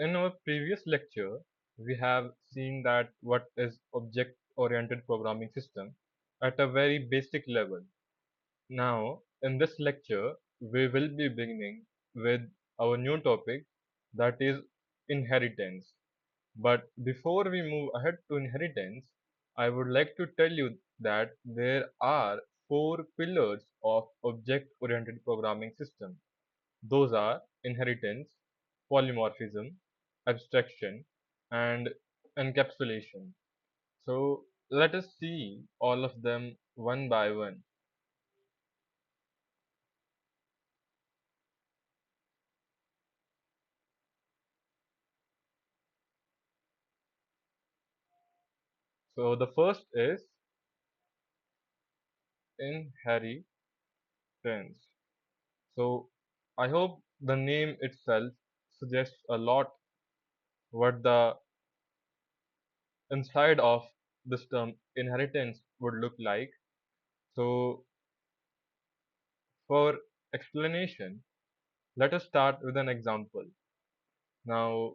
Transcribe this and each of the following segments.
In our previous lecture, we have seen that what is object-oriented programming system at a very basic level. Now, in this lecture, we will be beginning with our new topic, that is inheritance. But before we move ahead to inheritance, I would like to tell you that there are four pillars of object-oriented programming system. Those are inheritance, polymorphism, abstraction, and encapsulation. So let us see all of them one by one. So the first is inheritance. So I hope the name itself suggests a lot what the inside of this term inheritance would look like. So for explanation, let us start with an example. Now,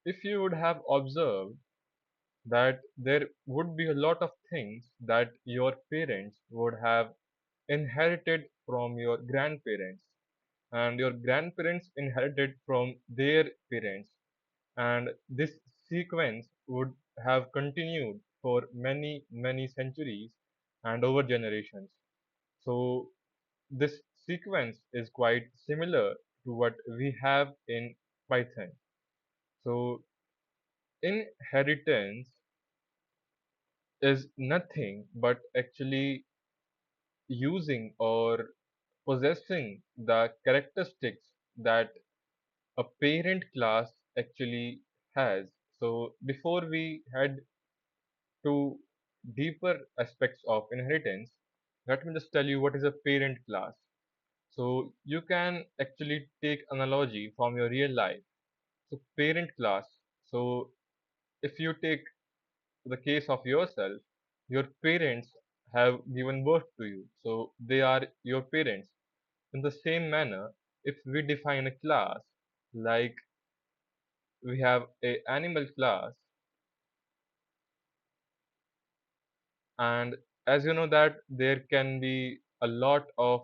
if you would have observed that there would be a lot of things that your parents would have inherited from your grandparents, and your grandparents inherited from their parents, and this sequence would have continued for many centuries and over generations. So this sequence is quite similar to what we have in Python. So inheritance is nothing but actually using or possessing the characteristics that a parent class actually has. So before we head to deeper aspects of inheritance, let me just tell you what is a parent class. So you can actually take analogy from your real life. So parent class. So if you take the case of yourself, your parents have given birth to you. So they are your parents. In the same manner, if we define a class, like we have a animal class, and as you know that there can be a lot of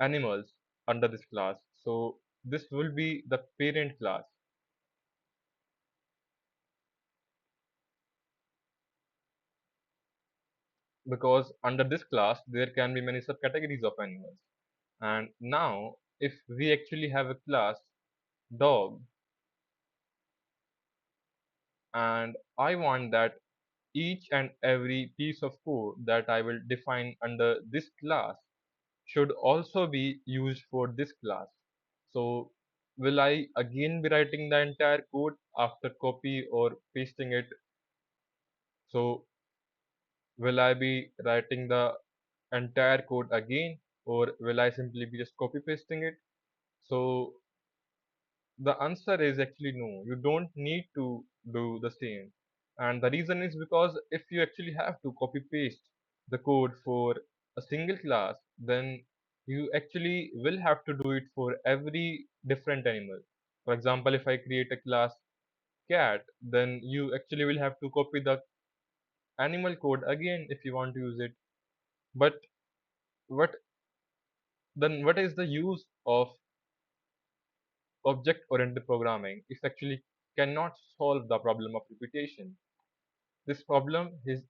animals under this class. So this will be the parent class, because under this class there can be many subcategories of animals. And now if we actually have a class dog, and I want that each and every piece of code that I will define under this class should also be used for this class. So will I again be writing the entire code after copy or pasting it? So will I be writing the entire code again, or will I simply be just copy pasting it? So the answer is actually no. You don't need to do the same. And the reason is because if you actually have to copy paste the code for a single class, then you actually will have to do it for every different animal. For example, if I create a class cat, then you actually will have to copy the animal code again if you want to use it. But what what is the use of object oriented programming if actually cannot solve the problem of repetition? This problem is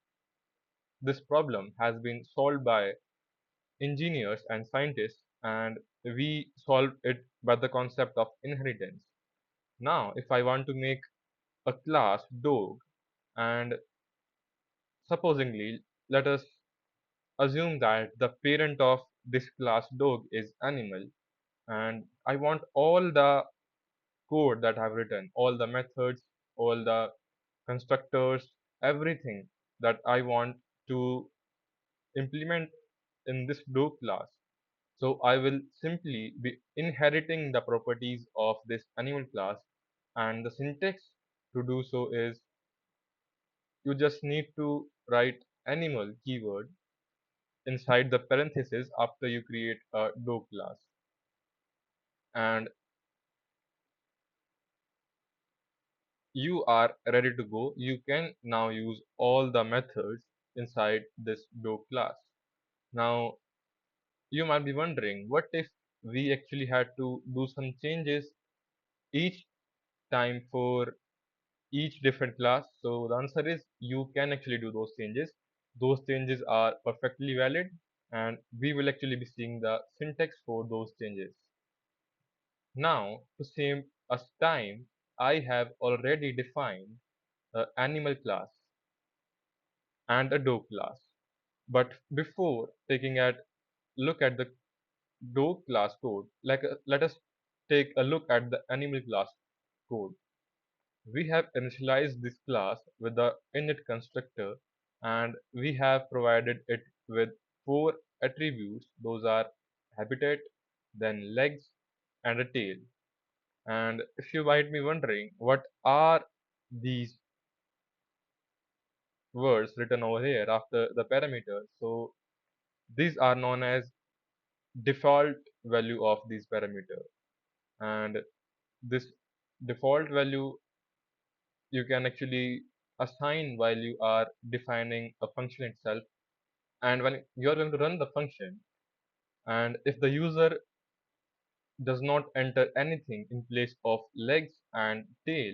this problem has been solved by engineers and scientists, and we solved it by the concept of inheritance. Now, if I want to make a class dog, and supposingly, let us assume that the parent of this class dog is animal, and I want all the code that I've written, all the methods, all the constructors, everything that I want to implement in this do class. So I will simply be inheriting the properties of this animal class, and the syntax to do so is you just need to write animal keyword inside the parenthesis after you create a do class. And you are ready to go, you can now use all the methods inside this do class. Now, you might be wondering, what if we actually had to do some changes each time for each different class? So the answer is you can actually do those changes. Those changes are perfectly valid, and we will actually be seeing the syntax for those changes. Now, to save us time, I have already defined an animal class and a dog class. But before taking a look at the dog class code, let us take a look at the animal class code. We have initialized this class with the init constructor, and we have provided it with four attributes. Those are habitat, then legs, and a tail. And if you might be wondering, what are these words written over here after the parameter? So these are known as default value of these parameter, and this default value you can actually assign while you are defining a function itself. And when you're going to run the function, and if the user does not enter anything in place of legs and tail,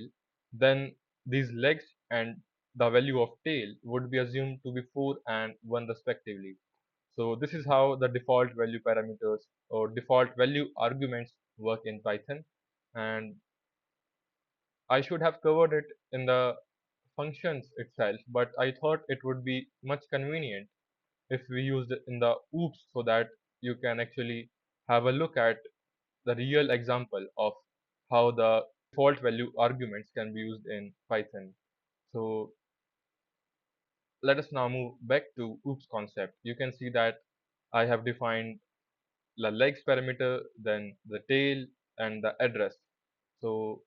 then these legs and the value of tail would be assumed to be 4 and 1 respectively. So this is how the default value parameters or default value arguments work in Python. And I should have covered it in the functions itself, but I thought it would be much convenient if we used it in the oops, so that you can actually have a look at the real example of how the default value arguments can be used in Python. So let us now move back to oops concept. You can see that I have defined the legs parameter, then the tail, and the address. So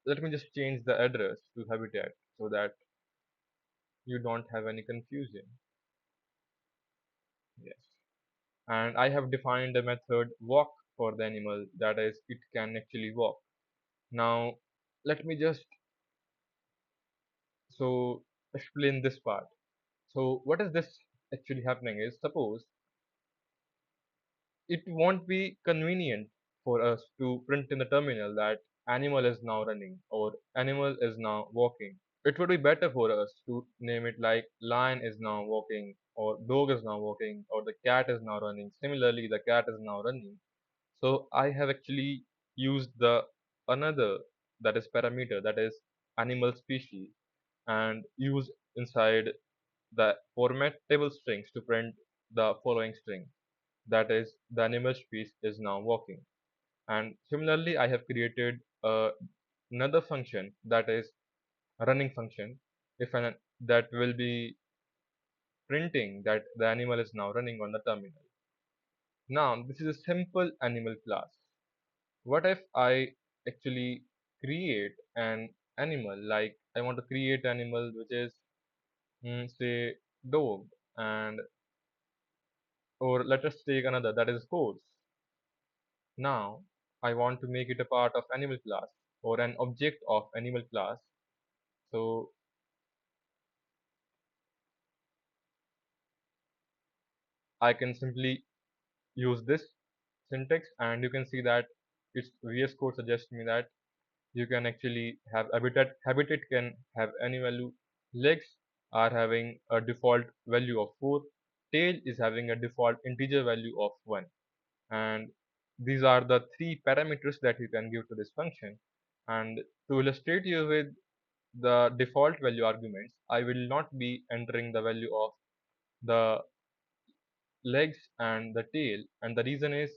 let me just change the address to habitat so that you don't have any confusion. Yes. And I have defined the method walk for the animal, that is, it can actually walk. Now, let me just so explain this part. So, what is this actually happening is, suppose it won't be convenient for us to print in the terminal that animal is now running or animal is now walking. It would be better for us to name it like lion is now walking or dog is now walking or the cat is now running. Similarly, the cat is now running. So I have actually used the another, that is parameter, that is animal species, and use inside the format table strings to print the following string, that is the animal species is now walking. And similarly, I have created another function, that is running function, if an that will be printing that the animal is now running on the terminal. Now this is a simple animal class. What if I actually create an animal, like I want to create animal which is say dog, and or let us take another, that is horse. Now I want to make it a part of animal class or an object of animal class. So I can simply use this syntax, and you can see that its VS Code suggests me that you can actually have habitat can have any value, legs are having a default value of 4, tail is having a default integer value of 1, and these are the three parameters that you can give to this function. And to illustrate you with the default value arguments, I will not be entering the value of the legs and the tail, and the reason is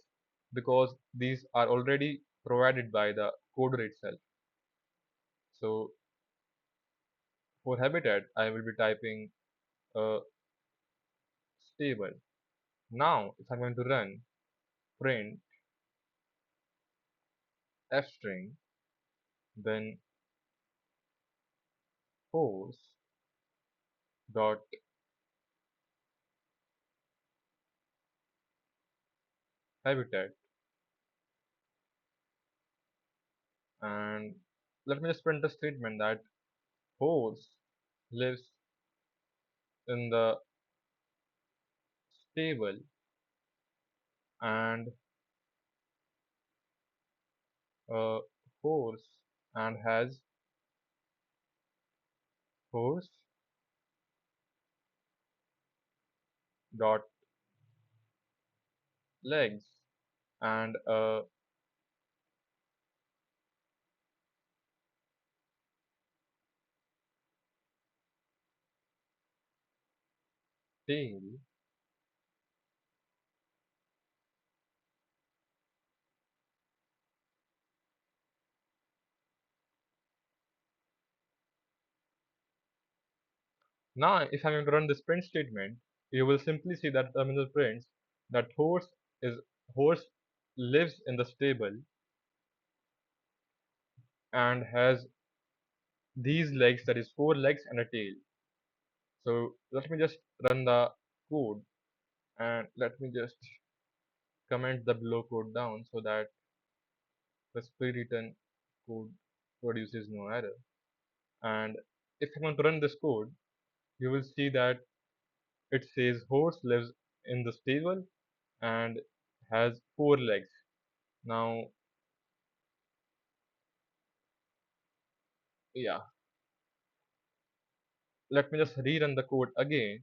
because these are already provided by the coder itself. So for habitat, I will be typing stable. Now, if I'm going to run print f string, then horse dot habitat, and let me just print the statement that horse lives in the stable and a horse and has horse dot legs and a tail. Now, if I'm going to run this print statement, you will simply see that terminal prints that is horse lives in the stable and has these legs, that is four legs and a tail. So let me just run the code and let me just comment the below code down so that the pre-written code produces no error. And if I'm going to run this code, you will see that it says horse lives in the stable and has four legs. Now, yeah, let me just rerun the code again,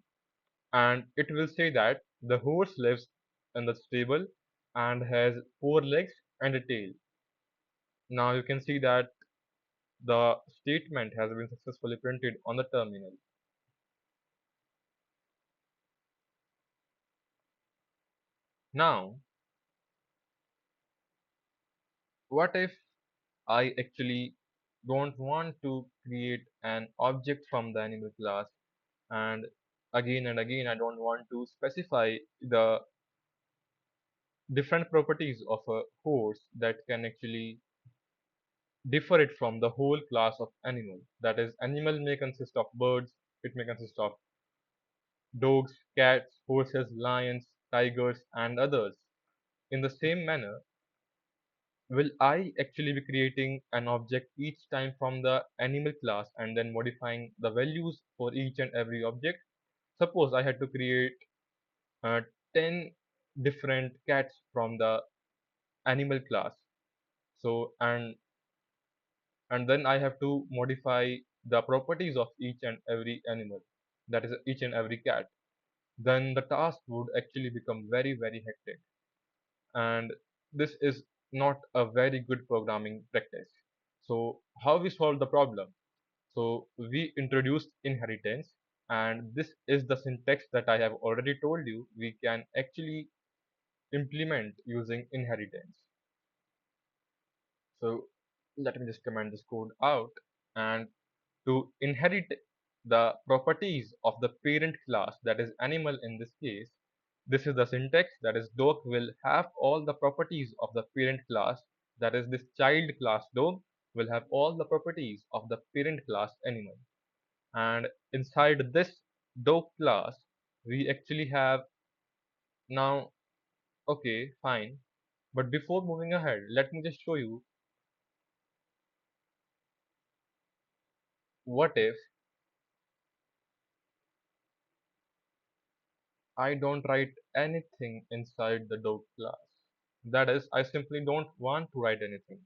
and it will say that the horse lives in the stable and has four legs and a tail. Now you can see that the statement has been successfully printed on the terminal. Now, what if I actually don't want to create an object from the animal class, and again I don't want to specify the different properties of a horse that can actually differ it from the whole class of animal. That is, animal may consist of birds, it may consist of dogs, cats, horses, lions, tigers, and others. In the same manner, will I actually be creating an object each time from the animal class and then modifying the values for each and every object? Suppose I had to create uh, 10 different cats from the animal class. So, and then I have to modify the properties of each and every animal, that is each and every cat. Then the task would actually become very, very hectic. And this is not a very good programming practice. So, how we solve the problem? So, we introduced inheritance, and this is the syntax that I have already told you we can actually implement using inheritance. So, let me just comment this code out, and to inherit the properties of the parent class, that is animal in this case, this is the syntax, that is dog will have all the properties of the parent class, that is this child class dog will have all the properties of the parent class animal. And inside this dog class, we actually have now, okay, fine. But before moving ahead, let me just show you what if I don't write anything inside the dog class. That is, I simply don't want to write anything.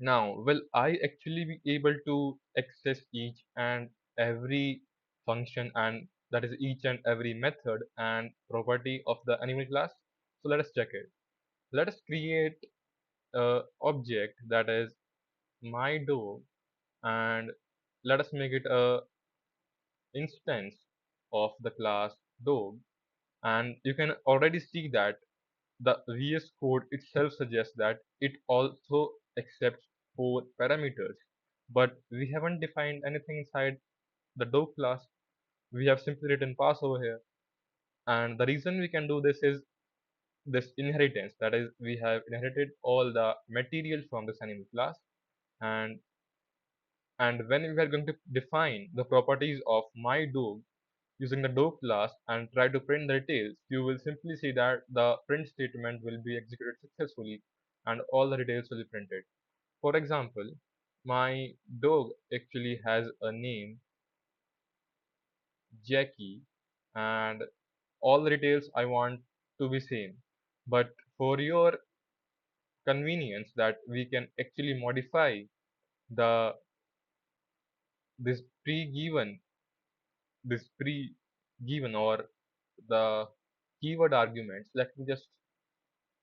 Now, will I actually be able to access each and every function, and that is each and every method and property of the animal class? So let us check it. Let us create a object that is my dog, and let us make it a instance of the class dog, and you can already see that the VS Code itself suggests that it also accepts four parameters, but we haven't defined anything inside the dog class. We have simply written pass over here, and the reason we can do this is this inheritance. That is, we have inherited all the material from this animal class, and when we are going to define the properties of my dog using the dog class and try to print the details, you will simply see that the print statement will be executed successfully and all the details will be printed. For example, my dog actually has a name, Jackie, and all the details I want to be same. But for your convenience, that we can actually modify the this pre-given this pre-given or the keyword arguments. Let me just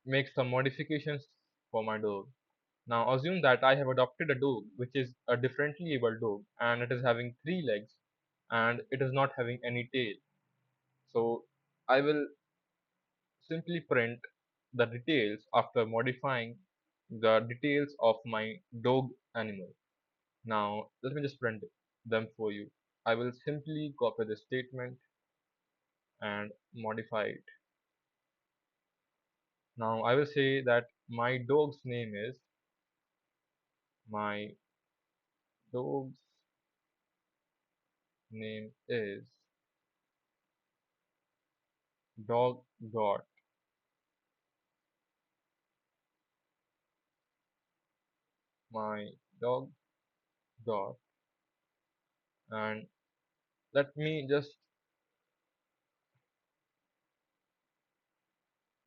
make some modifications for my dog. Now assume that I have adopted a dog which is a differently abled dog and it is having three legs and it is not having any tail. So I will simply print the details after modifying the details of my dog animal. Now let me just print them for you. I will simply copy the statement and modify it. Now I will say that my dog's name is dog dot my dog dot, and let me just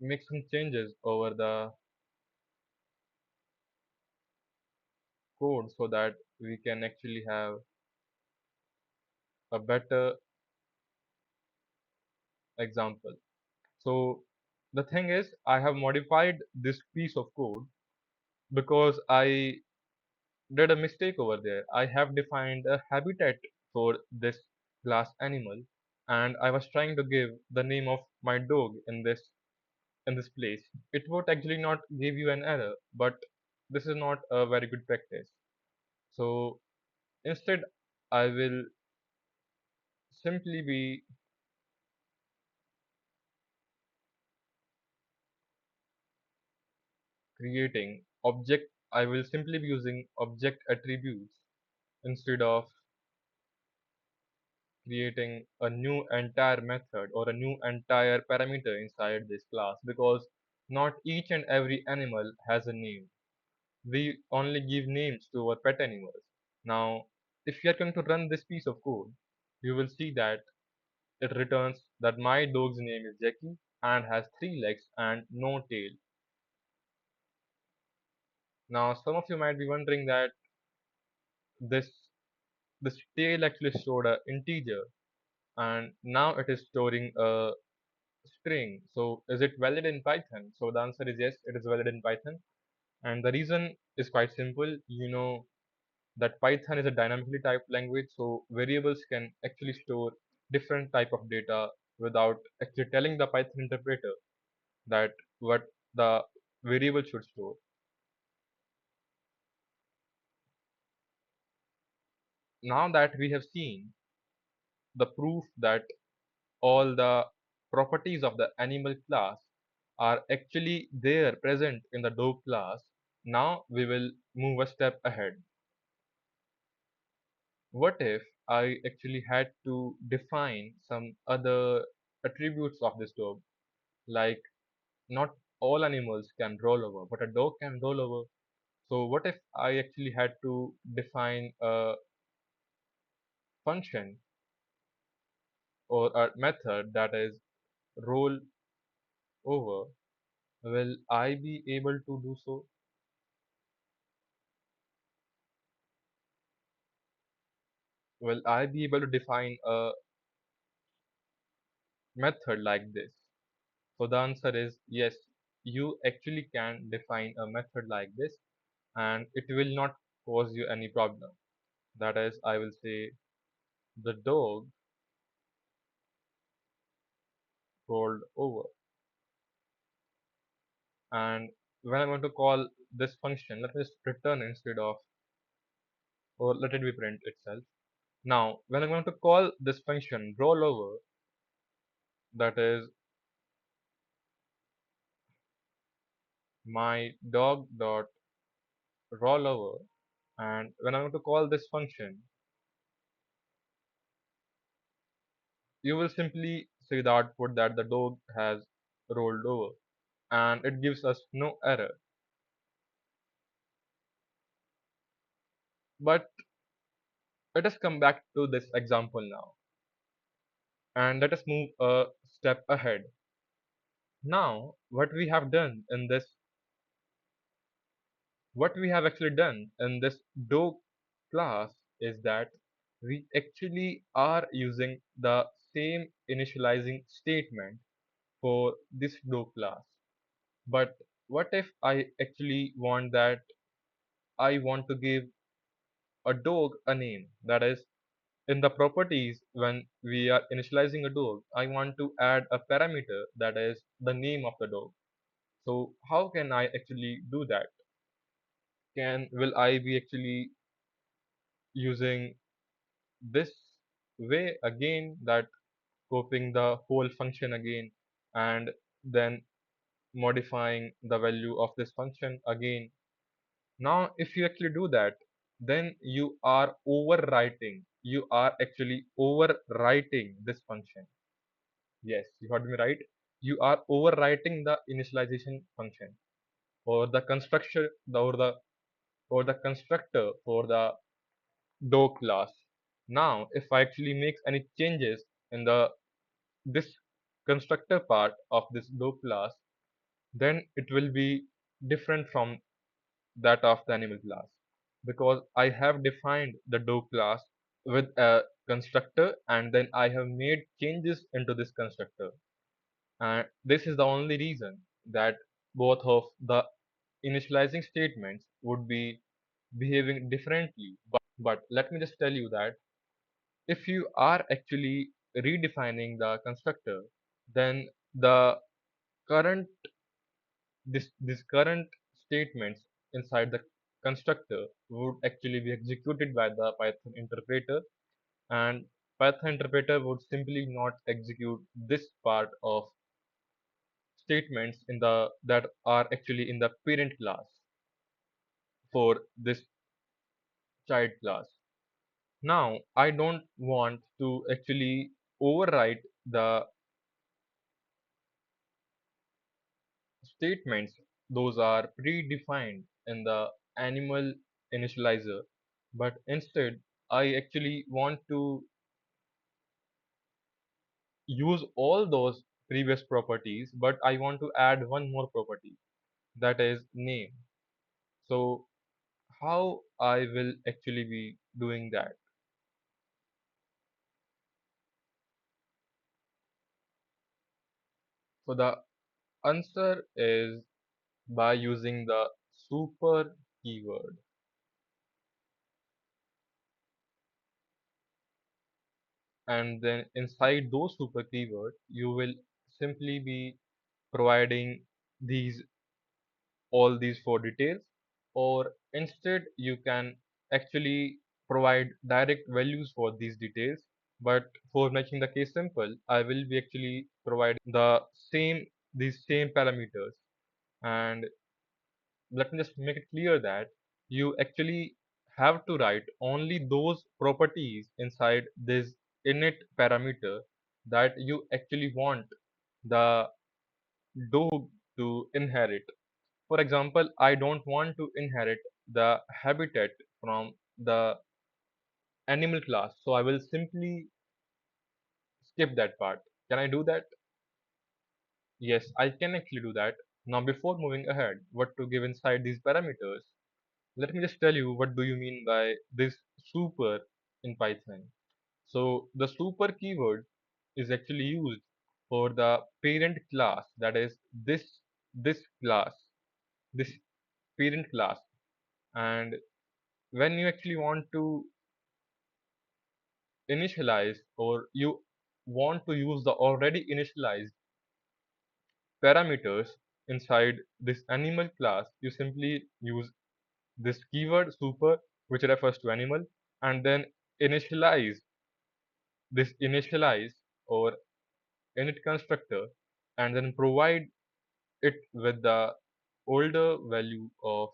make some changes over the code so that we can actually have a better example. So the thing is, I have modified this piece of code because I did a mistake over there. I have defined a habitat for this class animal, and I was trying to give the name of my dog in this place. It would actually not give you an error, but this is not a very good practice. So instead, I will simply be creating object. I will simply be using object attributes instead of creating a new entire method or a new entire parameter inside this class, because not each and every animal has a name. We only give names to our pet animals. Now, if you are going to run this piece of code, you will see that it returns that my dog's name is Jackie and has three legs and no tail. Now, some of you might be wondering that this this tail actually stored an integer and now it is storing a string. So is it valid in Python? So the answer is yes, it is valid in Python. And the reason is quite simple. You know that Python is a dynamically typed language, so variables can actually store different type of data without actually telling the Python interpreter that what the variable should store. Now that we have seen the proof that all the properties of the animal class are actually there present in the dog class, now we will move a step ahead. What if I actually had to define some other attributes of this dog? Like, not all animals can roll over, but a dog can roll over. So what if I actually had to define a function or a method that is roll over? Will I be able to do so? Will I be able to define a method like this? So the answer is yes, you actually can define a method like this and it will not cause you any problem. That is, I will say the dog rolled over. And when I want to call this function, let me just return instead of, or let it be print itself. Now, when I'm going to call this function rollover, that is my dog dot rollover, and when I'm going to call this function, you will simply see the output that the dog has rolled over, and it gives us no error. But let us come back to this example now, and let us move a step ahead. Now, what we have actually done in this do class is that we actually are using the same initializing statement for this do class. But what if I actually want that I want to give a dog a name? That is, in the properties, when we are initializing a dog, I want to add a parameter that is the name of the dog. So how can I actually do that? Will I be actually using this way again, that copying the whole function again and then modifying the value of this function again? Now, if you actually do that, then you are actually overwriting this function. Yes, you heard me right. You are overwriting the initialization function or the construction or the constructor for the do class. Now, if I actually make any changes in the this constructor part of this do class, then it will be different from that of the animal class, because I have defined the do class with a constructor and then I have made changes into this constructor. And this is the only reason that both of the initializing statements would be behaving differently. But let me just tell you that if you are actually redefining the constructor, then the current this current statements inside the constructor would actually be executed by the Python interpreter, and Python interpreter would simply not execute this part of statements in the that are actually in the parent class for this child class. Now, I don't want to actually overwrite the statements. Those are predefined in the animal initializer, but instead I actually want to use all those previous properties, but I want to add one more property, that is name. So how I will actually be doing that? So the answer is by using the super keyword, and then inside those super keywords you will simply be providing these all these four details, or instead you can actually provide direct values for these details. But for making the case simple, I will be actually providing these same parameters. And let me just make it clear that you actually have to write only those properties inside this init parameter that you actually want the dog to inherit. For example, I don't want to inherit the habitat from the animal class, so I will simply skip that part. Can I do that? Yes, I can actually do that. Now, before moving ahead, what to give inside these parameters, let me just tell you what do you mean by this super in Python. So the super keyword is actually used for the parent class, that is this class, this parent class. And when you actually want to initialize, or you want to use the already initialized parameters inside this animal class, you simply use this keyword super, which refers to animal, and then initialize initialize or init constructor, and then provide it with the older value of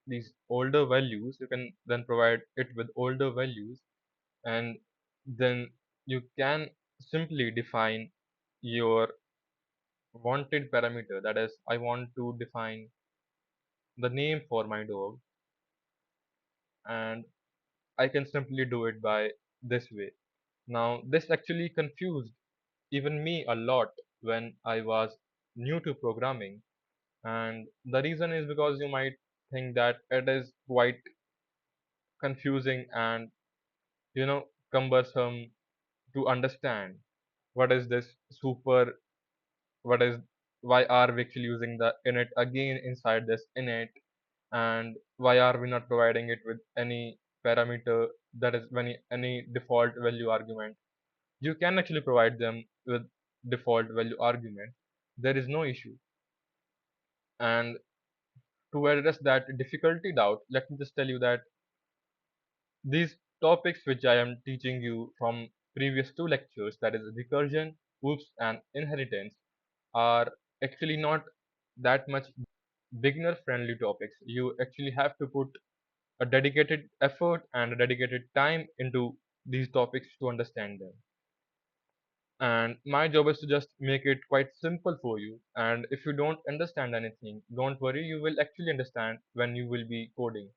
these older values. You can then provide it with older values, and then you can simply define your wanted parameter, that is I want to define the name for my dog, and I can simply do it by this way. Now this actually confused even me a lot when I was new to programming, and the reason is because you might think that it is quite confusing and cumbersome to understand what is this super, what is, why are we actually using the init again inside this init, and why are we not providing it with any parameter, that is any default value argument. You can actually provide them with default value argument, there is no issue. And to address that difficulty doubt, let me just tell you that these topics which I am teaching you from previous two lectures, that is recursion, oops, and inheritance, are actually not that much beginner friendly topics. You actually have to put a dedicated effort and a dedicated time into these topics to understand them. And my job is to just make it quite simple for you. And if you don't understand anything, don't worry, you will actually understand when you will be coding.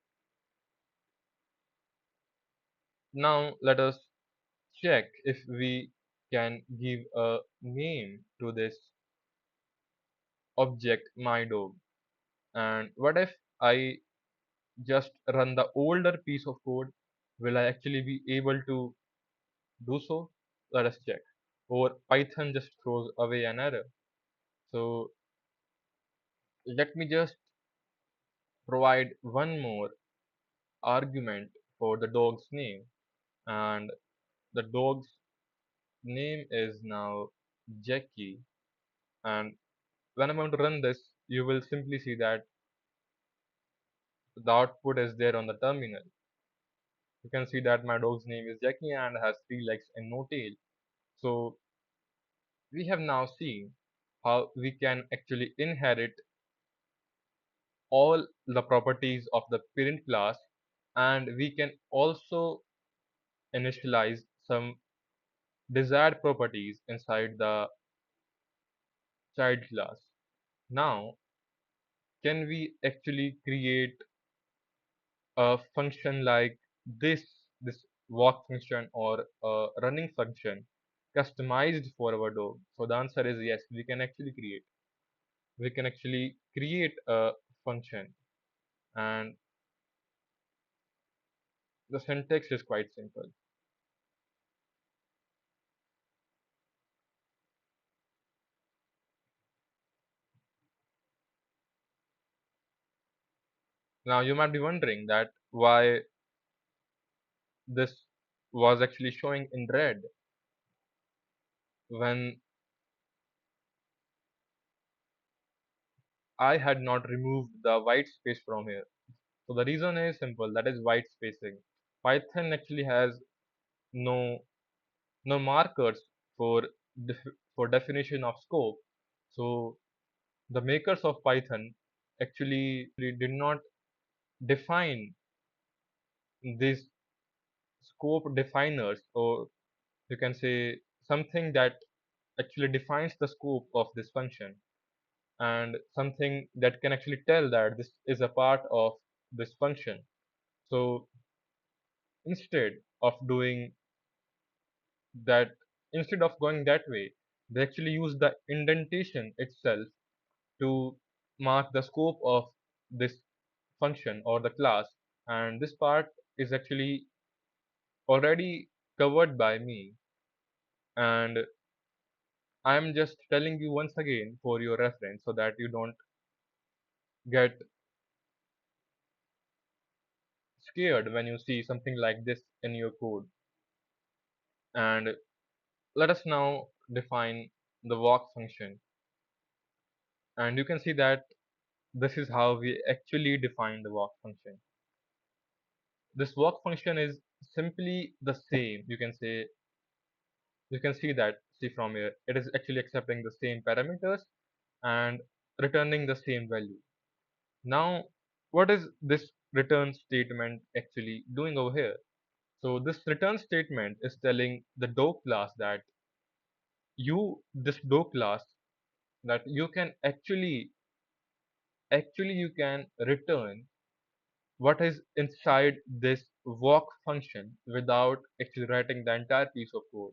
Now let us check if we can give a name to this object my dog. And what if I just run the older piece of code? Will I actually be able to do so? Let us check. Or Python just throws away an error. So let me just provide one more argument for the dog's name. And the dog's name is now Jackie. And when I'm going to run this, you will simply see that the output is there on the terminal. You can see that my dog's name is Jackie and has three legs and no tail. So we have now seen how we can actually inherit all the properties of the parent class, and we can also initialize some desired properties inside the child class. Now, can we actually create a function like this walk function or a running function customized for our dog? So the answer is yes, we can actually create. We can actually create a function, and the syntax is quite simple. Now you might be wondering that why this was actually showing in red when I had not removed the white space from here. So the reason is simple, that is white spacing. Python actually has no no markers for for definition of scope. So the makers of Python actually did not define these scope definers, or you can say something that actually defines the scope of this function, and something that can actually tell that this is a part of this function. So instead of doing that, instead of going that way, they actually use the indentation itself to mark the scope of this function or the class, and this part is actually already covered by me, and I am just telling you once again for your reference so that you don't get scared when you see something like this in your code. And let us now define the walk function, and you can see that this is how we actually define the walk function. This walk function is simply the same. You can see that, see from here, it is actually accepting the same parameters and returning the same value. Now what is this return statement actually doing over here? So this return statement is telling the dog class that this dog class that you can actually you can return what is inside this walk function without actually writing the entire piece of code.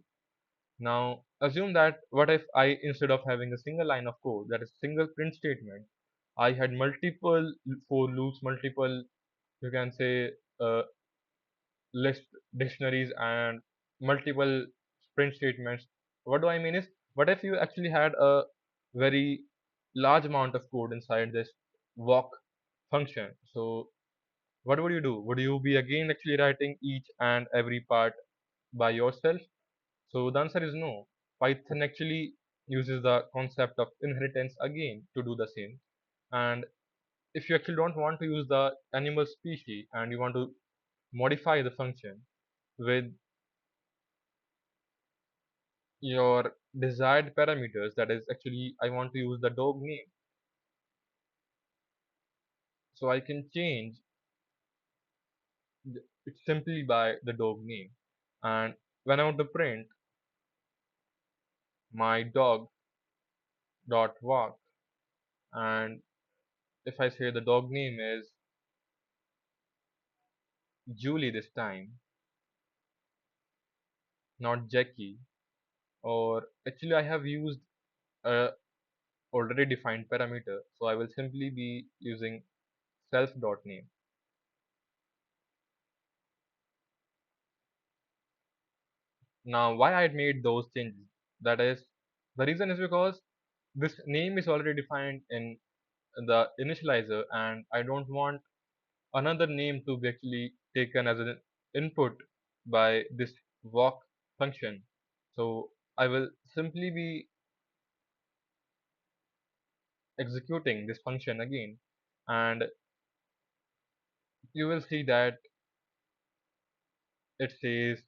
Now, assume that what if I, instead of having a single line of code, that is single print statement, I had multiple for loops, multiple, you can say, list dictionaries and multiple print statements. What do I mean is, what if you actually had a very large amount of code inside this walk function? So what would you do? Would you be again actually writing each and every part by yourself? So the answer is no. Python actually uses the concept of inheritance again to do the same. And if you actually don't want to use the animal species and you want to modify the function with your desired parameters, that is actually I want to use the dog name. So I can change it simply by the dog name. And when I want to print my dog dot walk, and if I say the dog name is Julie this time, not Jackie, or actually I have used a already defined parameter, so I will simply be using self.name. Now, why I made those changes? That is, the reason is because this name is already defined in the initializer, and I don't want another name to be actually taken as an input by this walk function. So I will simply be executing this function again, and you will see that it says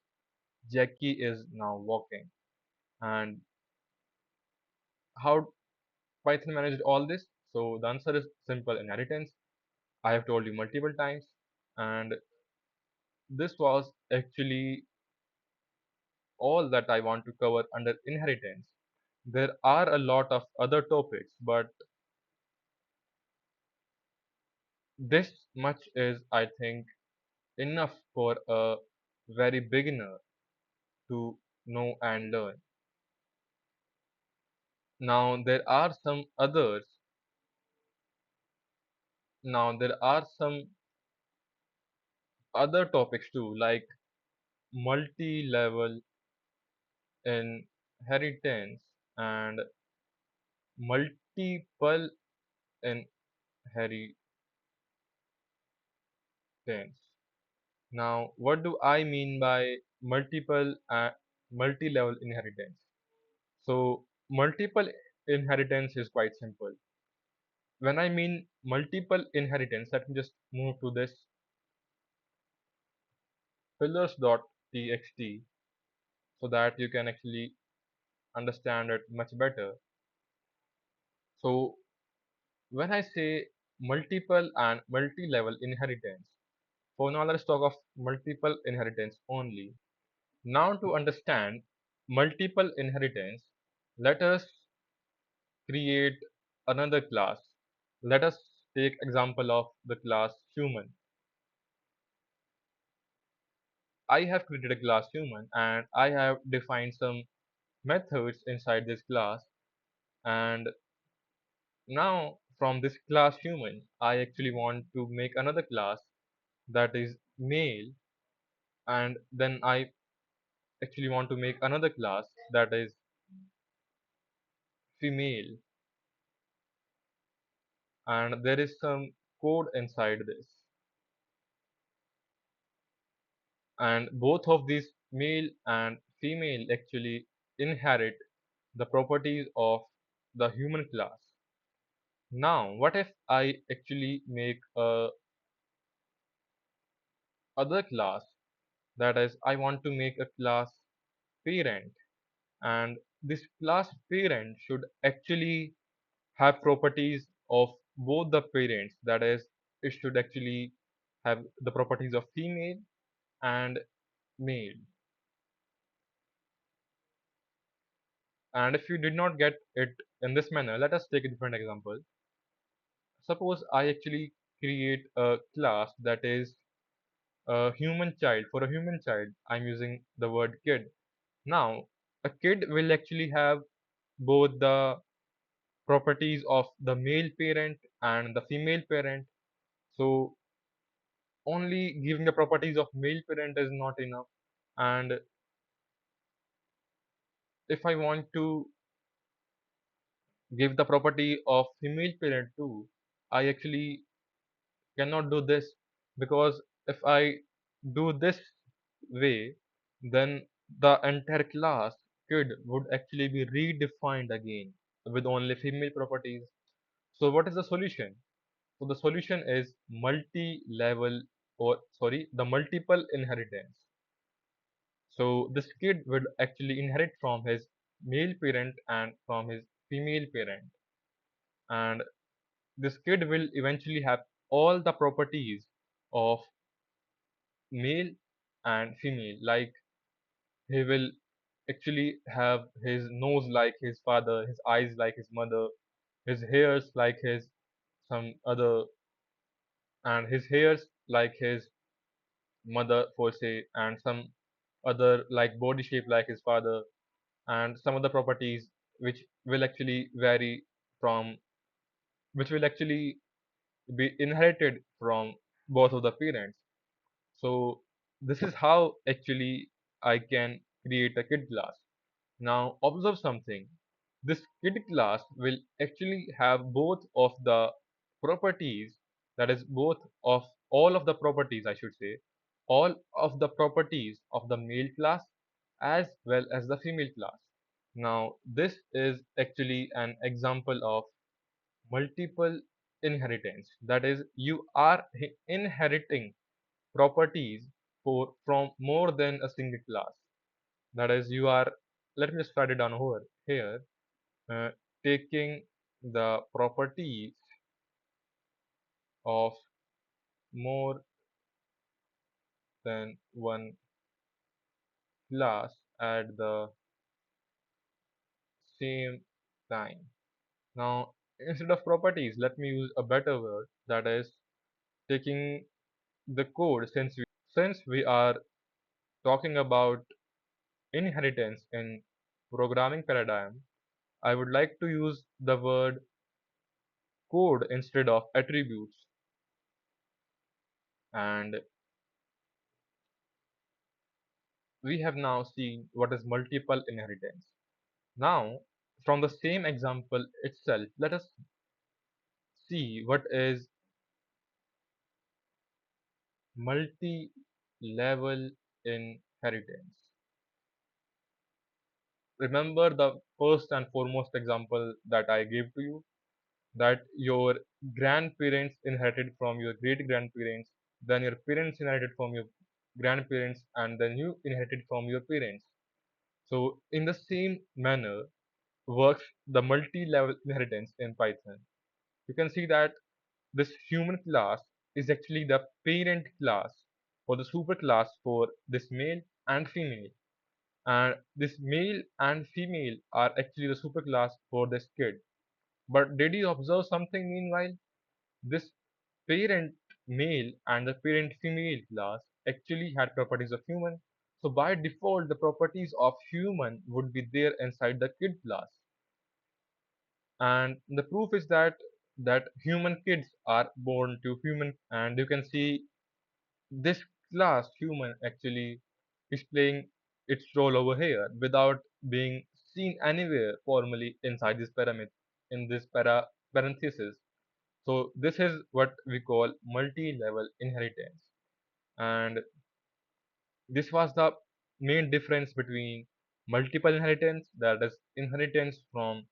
Jackie is now walking. And how Python managed all this? So the answer is simple inheritance. I have told you multiple times, and this was actually all that I want to cover under inheritance. There are a lot of other topics, but this much is, I think, enough for a very beginner to know and learn. Now there are some others. Now there are some other topics too, like multi-level inheritance and multiple inheritance. Now, what do I mean by multi-level inheritance? So, multiple inheritance is quite simple. When I mean multiple inheritance, let me just move to this pillars.txt so that you can actually understand it much better. So, when I say multiple and multi-level inheritance, for now let's talk of multiple inheritance only. Now to understand multiple inheritance, let us create another class. Let us take example of the class human. I have created a class human and I have defined some methods inside this class, and now from this class human I actually want to make another class that is male, and then I actually want to make another class that is female, and there is some code inside this, and both of these male and female actually inherit the properties of the human class. Now what if I actually make a other class, that is I want to make a class parent, and this class parent should actually have properties of both the parents, that is it should actually have the properties of female and male. And if you did not get it in this manner, let us take a different example. Suppose I actually create a class that is a human child. For a human child, I'm using the word kid. Now, a kid will actually have both the properties of the male parent and the female parent. So, only giving the properties of male parent is not enough. And if I want to give the property of female parent too, I actually cannot do this, because if I do this way, then the entire class kid would actually be redefined again with only female properties. So what is the solution? So the solution is multi-level, or sorry, the multiple inheritance. So this kid would actually inherit from his male parent and from his female parent, and this kid will eventually have all the properties of male and female. Like, he will actually have his nose like his father, his eyes like his mother, his hairs like his some other, and his hairs like his mother, for say, and some other like body shape like his father, and some other properties which will actually vary from, which will actually be inherited from both of the parents. So this is how actually I can create a kid class. Now observe something. This kid class will actually have both of the properties, that is both of all of the properties, I should say, all of the properties of the male class as well as the female class. Now this is actually an example of multiple inheritance. That is, you are inheriting properties for from more than a single class. That is, you are, let me just write it down over here, uh, taking the properties of more than one class at the same time. Now, instead of properties, let me use a better word, that is taking the code. Since we are talking about inheritance in programming paradigm, I would like to use the word code instead of attributes. And we have now seen what is multiple inheritance. Now, from the same example itself, let us see what is multi-level inheritance. Remember the first and foremost example that I gave to you, that your grandparents inherited from your great grandparents, then your parents inherited from your grandparents, and then you inherited from your parents. So, in the same manner, works the multi-level inheritance in Python. You can see that this human class is actually the parent class or the superclass for this male and female. And this male and female are actually the superclass for this kid. But did you observe something meanwhile? This parent male and the parent female class actually had properties of human. So by default, the properties of human would be there inside the kid class. And the proof is that human kids are born to human, and you can see this class human actually is playing its role over here without being seen anywhere formally inside this pyramid, in this parenthesis. So this is what we call multi-level inheritance, and this was the main difference between multiple inheritance, that is inheritance from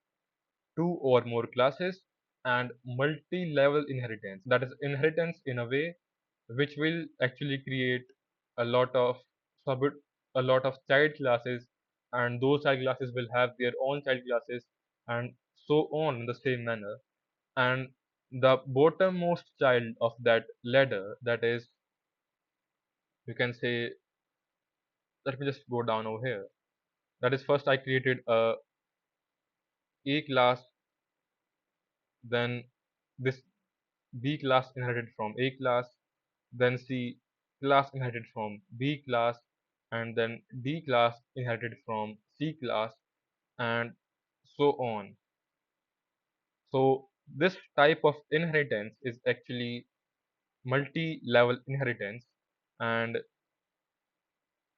two or more classes, and multi-level inheritance, that is inheritance in a way which will actually create a lot of sub a lot of child classes, and those child classes will have their own child classes, and so on in the same manner. And the bottommost child of that ladder, that is, you can say, let me just go down over here. That is, first I created a A class, then this B class inherited from A class, then C class inherited from B class, and then D class inherited from C class, and so on. So this type of inheritance is actually multi-level inheritance. And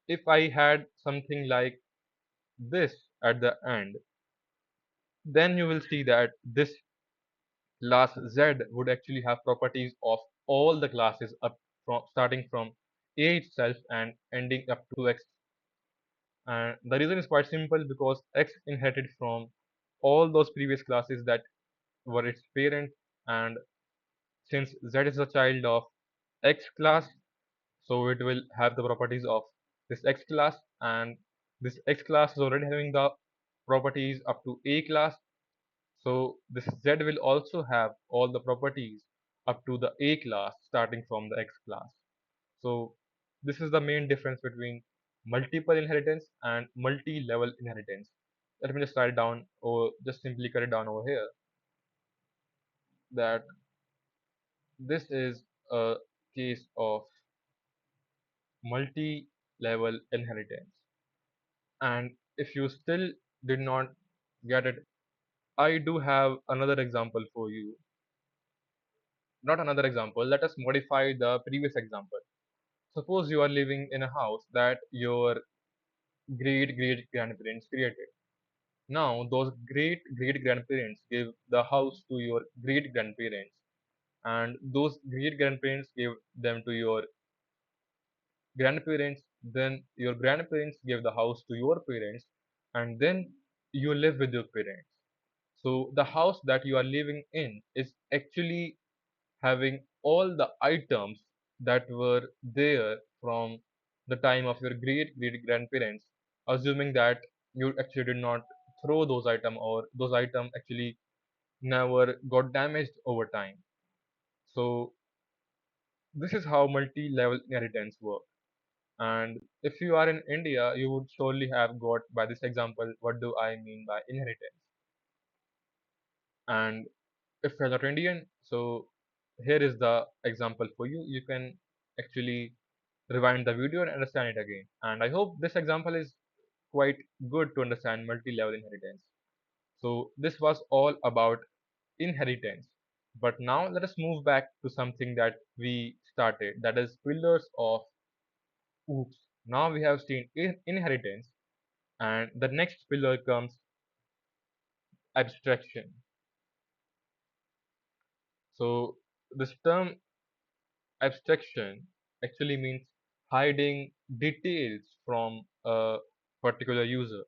if I had something like this at the end, then you will see that this class Z would actually have properties of all the classes up from starting from A itself and ending up to X. And the reason is quite simple, because X inherited from all those previous classes that were its parent, and since Z is a child of X class, so it will have the properties of this X class, and this X class is already having the properties up to A class. So this Z will also have all the properties up to the A class starting from the X class. So this is the main difference between multiple inheritance and multi-level inheritance. Let me just write it down, or just simply cut it down over here, that this is a case of multi-level inheritance. And if you still did not get it, I do have another example for you. Not another example, let us modify the previous example. Suppose you are living in a house that your great great grandparents created. Now, those great great grandparents give the house to your great grandparents, and those great grandparents gave them to your grandparents, then your grandparents gave the house to your parents, and then you live with your parents. So, the house that you are living in is actually having all the items that were there from the time of your great great grandparents, assuming that you actually did not throw those items, or those items actually never got damaged over time. So this is how multi-level inheritance works. And if you are in India, you would surely have got by this example what do I mean by inheritance. And if you're not Indian, so here is the example for you. You can actually rewind the video and understand it again. And I hope this example is quite good to understand multi-level inheritance. So this was all about inheritance. But now let us move back to something that we started, that is pillars of OOPS. Now we have seen inheritance, and the next pillar comes abstraction. So this term abstraction actually means hiding details from a particular user.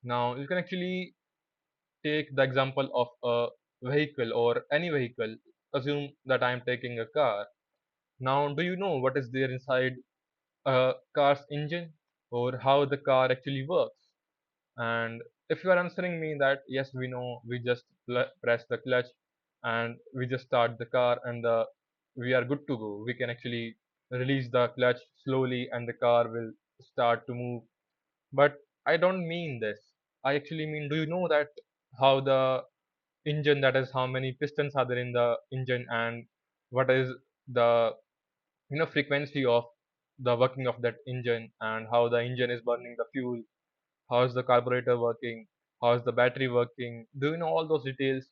Now you can actually take the example of a vehicle or any vehicle. Assume that I am taking a car. Now, do you know what is there inside a car's engine, or how the car actually works? And if you are answering me that yes, we know, we just press the clutch and we just start the car, and we are good to go. We can actually release the clutch slowly and the car will start to move. But I don't mean this. I actually mean, do you know that how the engine, that is how many pistons are there in the engine, and what is the frequency of the working of that engine, and how the engine is burning the fuel, how is the carburetor working, how is the battery working? Do you know all those details?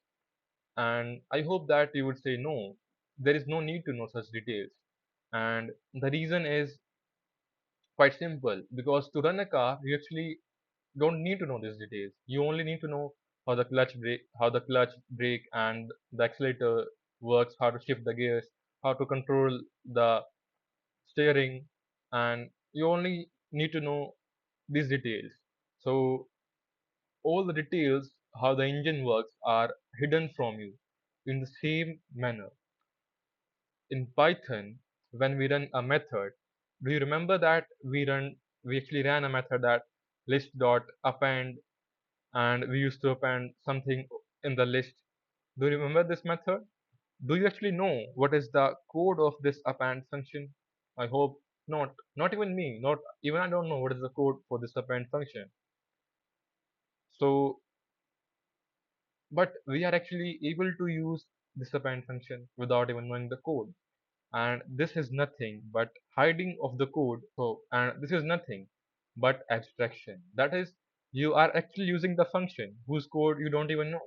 And I hope that you would say no, there is no need to know such details. And the reason is quite simple, because to run a car you actually don't need to know these details. You only need to know how the clutch brake and the accelerator works, how to shift the gears, how to control the steering, and you only need to know these details. So all the details how the engine works are hidden from you. In the same manner, in Python, when we run a method, do you remember that we actually ran a method that list dot append, and we used to append something in the list. Do you remember this method? Do you actually know what is the code of this append function? I hope not. Not even me. Not even I don't know what is the code for this append function. So but we are actually able to use this append function without even knowing the code. And this is nothing but hiding of the code. So, and this is nothing but abstraction. That is, you are actually using the function whose code you don't even know.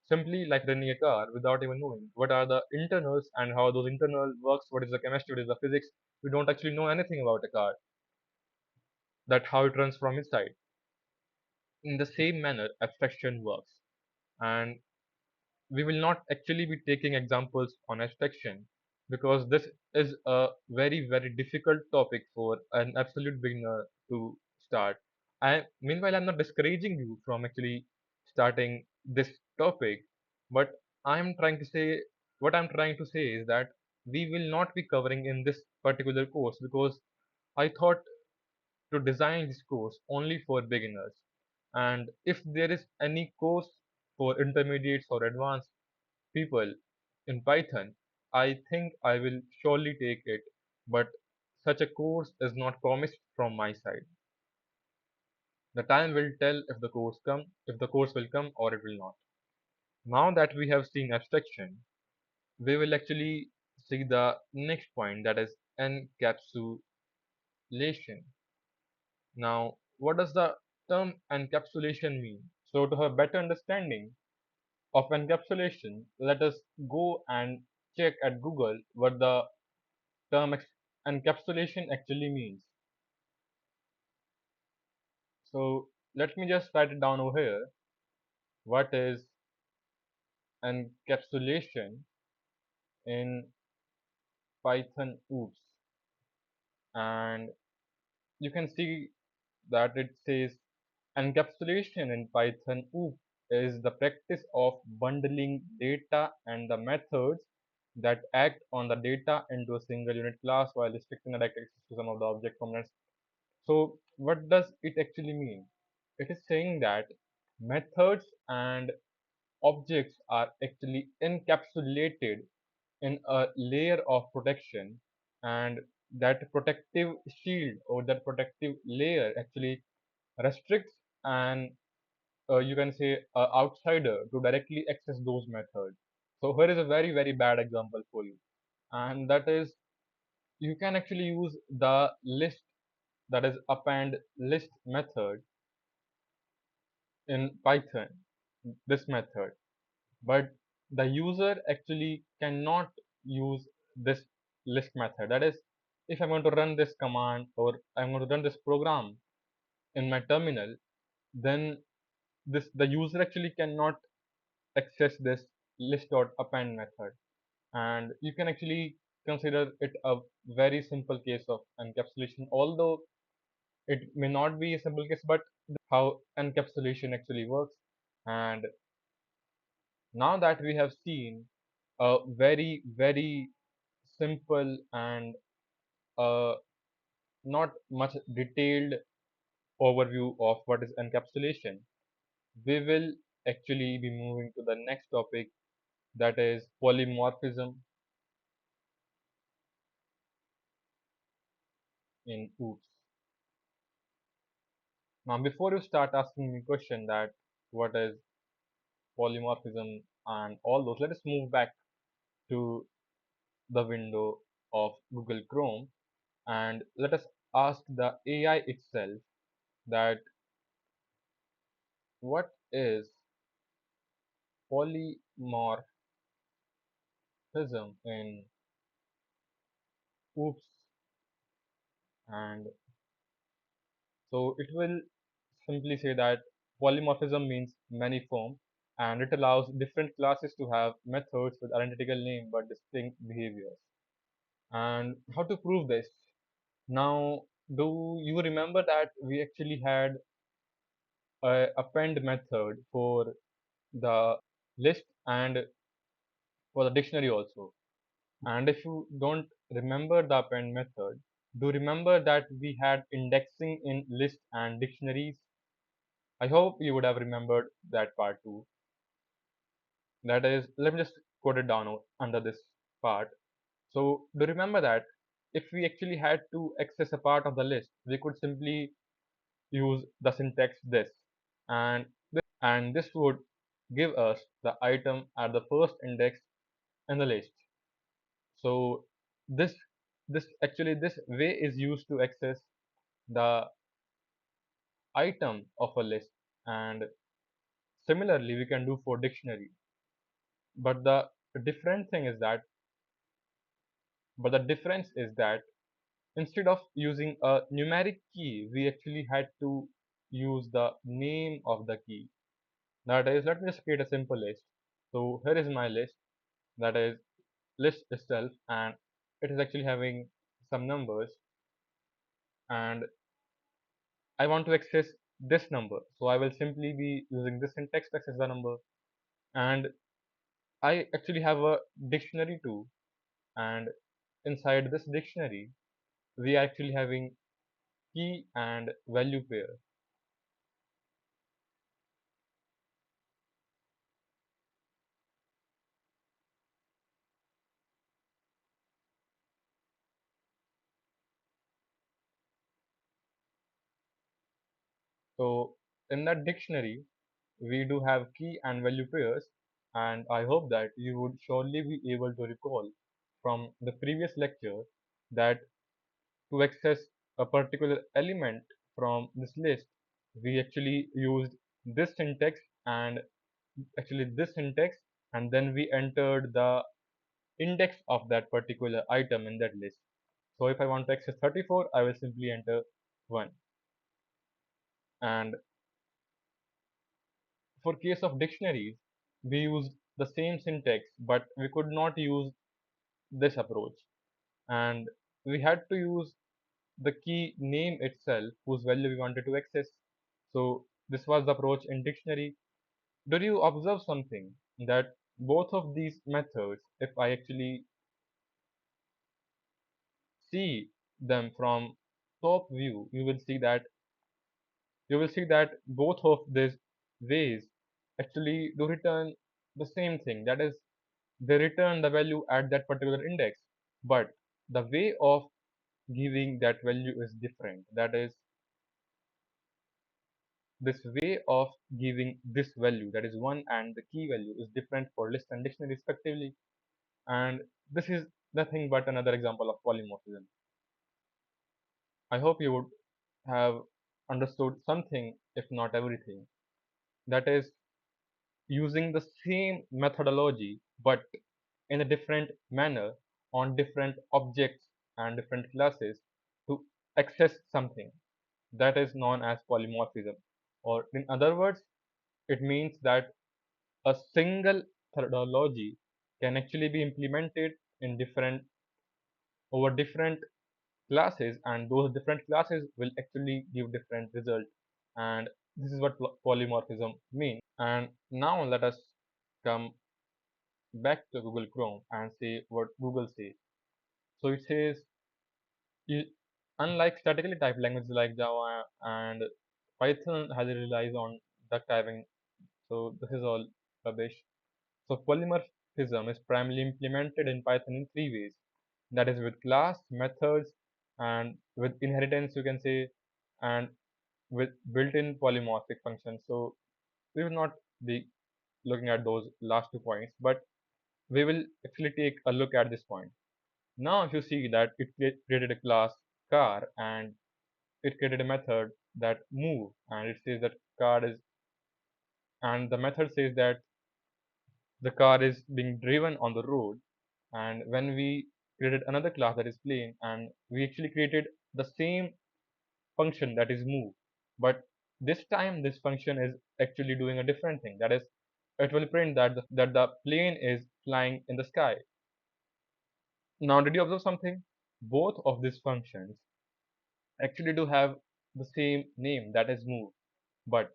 Simply like running a car without even knowing what are the internals and how those internal works, what is the chemistry, what is the physics. We don't actually know anything about a car, that how it runs from inside. In the same manner, abstraction works. And we will not actually be taking examples on abstraction because this is a very very difficult topic for an absolute beginner to start. Meanwhile, I'm not discouraging you from actually starting this topic, but I'm trying to say what I'm trying to say is that we will not be covering in this particular course because I thought to design this course only for beginners. And if there is any course for intermediates or advanced people in Python, I think I will surely take it, but such a course is not promised from my side. The time will tell if the course will come or it will not. Now that we have seen abstraction, we will actually see the next point, that is encapsulation. Now, what does the term encapsulation mean? So to have better understanding of encapsulation, let us go and check at Google what the term encapsulation actually means. So let me just write it down over here. What is encapsulation in Python? Oops. And you can see that it says encapsulation in Python OOP is the practice of bundling data and the methods that act on the data into a single unit class while restricting the direct access to some of the object components. So what does it actually mean? It is saying that methods and objects are actually encapsulated in a layer of protection, and that protective shield or that protective layer actually restricts an you can say outsider to directly access those methods. So here is a very very bad example for you, and that is you can actually use the list, that is append list method in Python, this method, but the user actually cannot use this list method. That is, if I'm going to run this command or I'm going to run this program in my terminal, then this the user actually cannot access this list.append method. And you can actually consider it a very simple case of encapsulation, although it may not be a simple case, but how encapsulation actually works. And now that we have seen a very very simple and uh, not much detailed overview of what is encapsulation, we will actually be moving to the next topic, that is polymorphism in OOPS. Now, before you start asking me question that what is polymorphism and all those, let us move back to the window of Google Chrome and let us ask the AI itself that what is polymorphism in OOPS. And so it will simply say that polymorphism means maniform, and it allows different classes to have methods with identical name but distinct behaviors. And how to prove this? Now, do you remember that we actually had a append method for the list and for the dictionary also? And if you don't remember the append method, do remember that we had indexing in list and dictionaries? I hope you would have remembered that part too. That is, let me just quote it down under this part. So do remember that if we actually had to access a part of the list, we could simply use the syntax this, and this would give us the item at the first index in the list. So this this way is used to access the item of a list, and similarly we can do for dictionary. But different thing is that the difference is that instead of using a numeric key, we actually had to use the name of the key. That is, let me just create a simple list. So here is my list, that is list itself, and it is actually having some numbers, and I want to access this number. So I will simply be using this syntax to access the number. And I actually have a dictionary too, and inside this dictionary, we are actually having key and value pair. So in that dictionary, we do have key and value pairs, and I hope that you would surely be able to recall from the previous lecture that to access a particular element from this list, we actually used this syntax and this syntax, and then we entered the index of that particular item in that list. So if I want to access 34, I will simply enter 1. And for case of dictionaries, we used the same syntax, but we could not use this approach. And we had to use the key name itself whose value we wanted to access. So this was the approach in dictionary. Do you observe something that both of these methods, if I actually see them from top view, you will see that both of these ways actually do return the same thing. That is, they return the value at that particular index, but the way of giving that value is different. That is, this way of giving this value, that is 1, and the key value is different for list and dictionary respectively. And this is nothing but another example of polymorphism. I hope you would have understood something, if not everything. That is, using the same methodology but in a different manner on different objects and different classes to access something, that is known as polymorphism. Or in other words, it means that a single methodology can actually be implemented in different over different classes, and those different classes will actually give different results. And this is what polymorphism means. And now let us come back to Google Chrome and see what Google says. So it says, "You- unlike statically typed languages like Java and Python has relies on duck typing, so this is all rubbish. So polymorphism is primarily implemented in Python in three ways. That is with class, methods, and with inheritance, you can say, and with built-in polymorphic functions. So we will not be looking at those last 2 points, but we will actually take a look at this point. Now, if you see that it created a class car, and it created a method that move, and it says that car is, and the method says that the car is being driven on the road. And when we created another class that is plane, and we actually created the same function that is move, but this time this function is actually doing a different thing. That is, it will print that the plane is flying in the sky. Now, did you observe something? Both of these functions actually do have the same name, that is move, but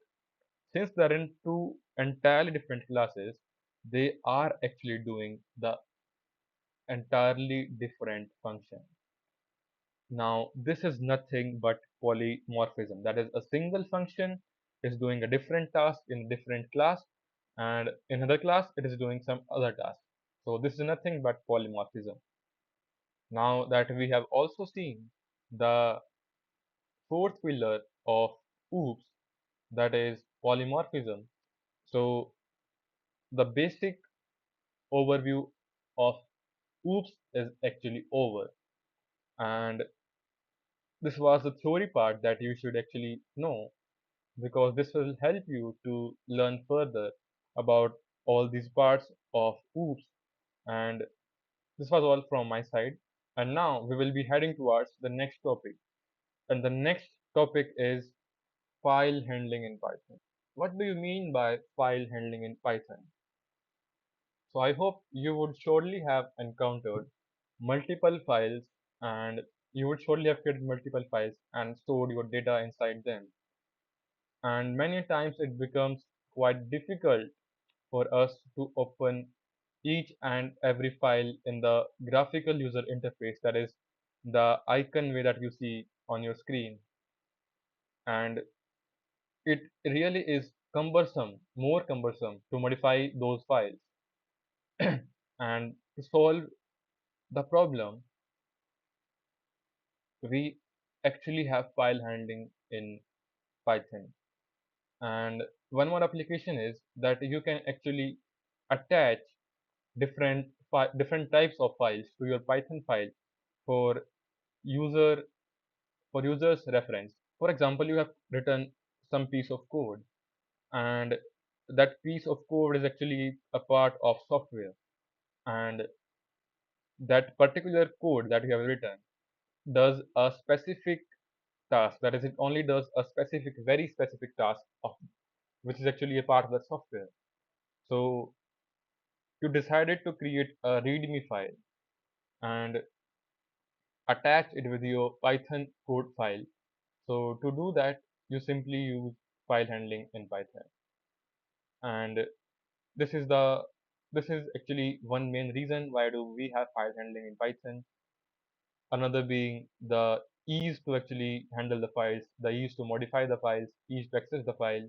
since they're in two entirely different classes, they are actually doing the entirely different function. Now, this is nothing but polymorphism. That is, a single function is doing a different task in a different class, and in another class, it is doing some other task. So, this is nothing but polymorphism. Now that we have also seen the fourth pillar of OOPS, that is polymorphism. So, the basic overview of oops is actually over. And this was the theory part that you should actually know, because this will help you to learn further about all these parts of oops. And this was all from my side. And now we will be heading towards the next topic. And the next topic is file handling in Python. What do you mean by file handling in Python? So I hope you would surely have encountered multiple files, and you would surely have created multiple files and stored your data inside them. And many times it becomes quite difficult for us to open each and every file in the graphical user interface, that is the icon way that you see on your screen. And it really is cumbersome, more cumbersome to modify those files. And to solve the problem, we actually have file handling in Python. And one more application is that you can actually attach different types of files to your Python file for user for users reference. For example, you have written some piece of code, and that piece of code is actually a part of software, and that particular code that you have written does a specific task. That is, it only does a specific, very specific task of which is actually a part of the software. So you decided to create a readme file and attach it with your Python code file. So to do that, you simply use file handling in Python. And this is the this is actually one main reason why do we have file handling in Python. Another being the ease to actually handle the files, the ease to modify the files, ease to access the file,